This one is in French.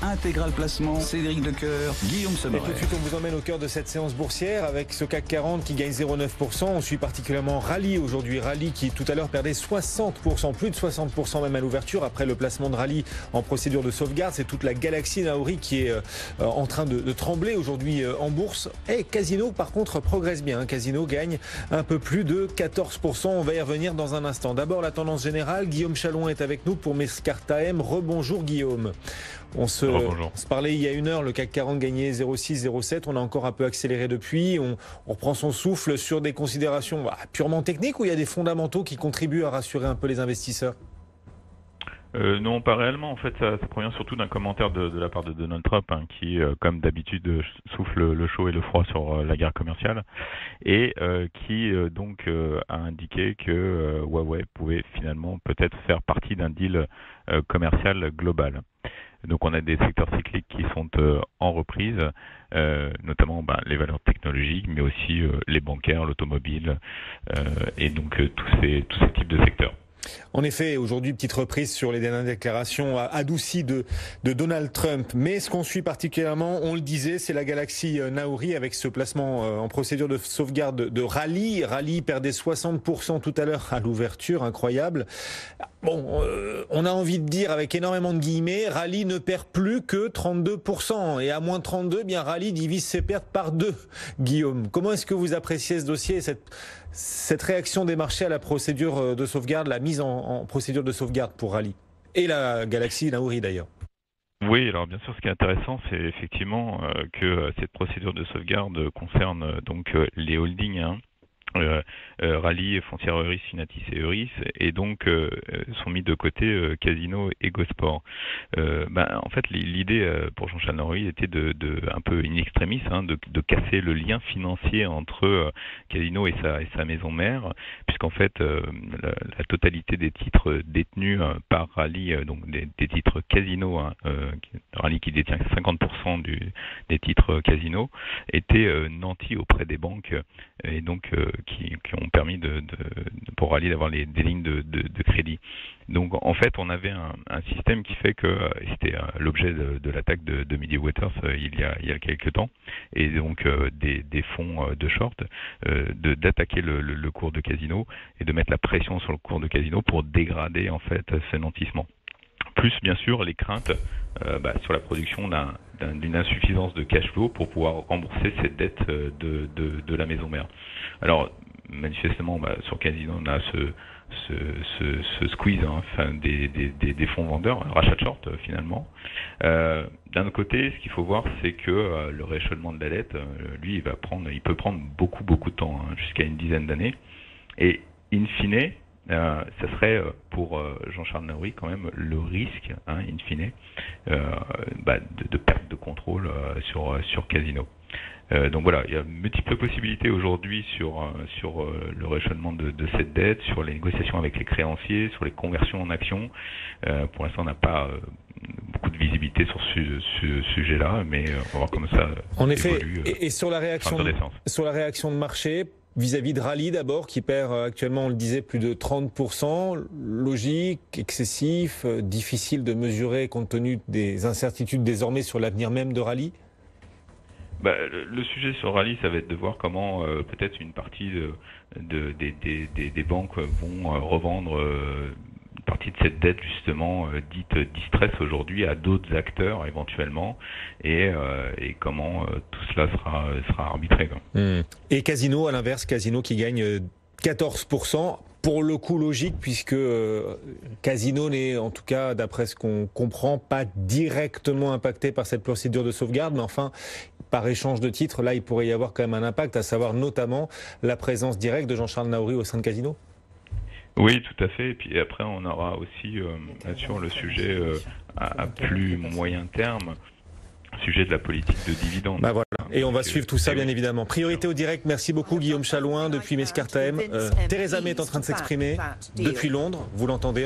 Intégral Placement, Cédric Decoeur, Guillaume Et Semeret. tout de suite, on vous emmène au cœur de cette séance boursière avec ce CAC 40 qui gagne 0,9%. On suit particulièrement Rallye aujourd'hui. Rallye qui tout à l'heure perdait 60%, plus de 60% même à l'ouverture après le placement de Rallye en procédure de sauvegarde. C'est toute la galaxie Naori qui est en train de trembler aujourd'hui en bourse. Et Casino, par contre, progresse bien. Casino gagne un peu plus de 14%. On va y revenir dans un instant. D'abord, la tendance générale. Guillaume Chalouin est avec nous pour Mescartame. Rebonjour Guillaume. On se parlait il y a une heure, le CAC 40 gagnait 0,6, 0,7. On a encore un peu accéléré depuis. On reprend son souffle sur des considérations purement techniques ou il y a des fondamentaux qui contribuent à rassurer un peu les investisseurs? Non, pas réellement. En fait, ça provient surtout d'un commentaire de la part de Donald Trump, qui, comme d'habitude, souffle le chaud et le froid sur la guerre commerciale, et qui a indiqué que Huawei pouvait finalement peut-être faire partie d'un deal commercial global. Donc on a des secteurs cycliques qui sont en reprise, notamment les valeurs technologiques, mais aussi les bancaires, l'automobile, et donc tous ces types de secteurs. En effet, aujourd'hui, petite reprise sur les dernières déclarations adoucies de Donald Trump. Mais ce qu'on suit particulièrement, on le disait, c'est la galaxie Naori avec ce placement en procédure de sauvegarde de Rallye. Rallye perdait 60% tout à l'heure à l'ouverture, incroyable. Bon, on a envie de dire avec énormément de guillemets, Rallye ne perd plus que 32%. Et à moins 32, bien Rallye divise ses pertes par 2. Guillaume, comment est-ce que vous appréciez ce dossier, cette réaction des marchés à la procédure de sauvegarde, la mise en procédure de sauvegarde pour Rallye et la galaxie Naori d'ailleurs? Oui, alors bien sûr, ce qui est intéressant, c'est effectivement que cette procédure de sauvegarde concerne donc les holdings, Rallye, Foncière Euris, Finatis et Euris, et donc sont mis de côté Casino et Gosport. En fait, l'idée pour Jean-Charles Naori était de un peu in extremis, de casser le lien financier entre Casino et sa maison mère, puisqu'en fait la totalité des titres détenus par Rallye, donc des titres Casino, Rallye qui détient 50% des titres Casino, étaient nantis auprès des banques, et donc qui ont permis pour Rallye d'avoir des lignes de crédit. Donc en fait on avait un système qui fait que c'était l'objet de l'attaque de Media Waters il y a quelques temps, et donc des fonds de short, d'attaquer le cours de Casino et de mettre la pression sur le cours de Casino pour dégrader en fait ce nantissement. Plus bien sûr les craintes sur la production d'une insuffisance de cash flow pour pouvoir rembourser cette dette de la maison mère. Alors manifestement sur Casino on a ce squeeze des fonds vendeurs, un rachat de short finalement. D'un autre côté, ce qu'il faut voir, c'est que le rééchelonnement de la dette, lui, il peut prendre beaucoup de temps, jusqu'à une dizaine d'années, et in fine, ça serait pour Jean-Charles Naori quand même le risque, in fine, de perte de contrôle sur Casino. Donc voilà, il y a multiples possibilités aujourd'hui sur le rééchelonnement de cette dette, sur les négociations avec les créanciers, sur les conversions en actions. Pour l'instant, on n'a pas beaucoup de visibilité sur ce sujet-là, mais on va voir comment ça en effet, évolue. Et sur la réaction de marché vis-à-vis de Rallye d'abord, qui perd actuellement, on le disait, plus de 30%. Logique, excessif, difficile de mesurer compte tenu des incertitudes désormais sur l'avenir même de Rallye? Le sujet sur Rallye, ça va être de voir comment peut-être une partie des banques vont revendre une partie de cette dette justement dite distress aujourd'hui à d'autres acteurs éventuellement, et comment tout cela sera arbitré. Et Casino, à l'inverse, Casino qui gagne 14%. Pour le coup logique, puisque Casino n'est, en tout cas d'après ce qu'on comprend, pas directement impacté par cette procédure de sauvegarde, mais enfin, par échange de titres, là il pourrait y avoir quand même un impact, à savoir notamment la présence directe de Jean-Charles Naori au sein de Casino. Oui, tout à fait. Et puis après, on aura aussi sur le sujet à plus moyen terme, sujet de la politique de dividendes. Voilà. Et on va suivre tout ça, bien évidemment. Priorité au direct. Merci beaucoup, Guillaume Chalouin, depuis Mescartame. Theresa May est en train de s'exprimer depuis Londres. Vous l'entendez.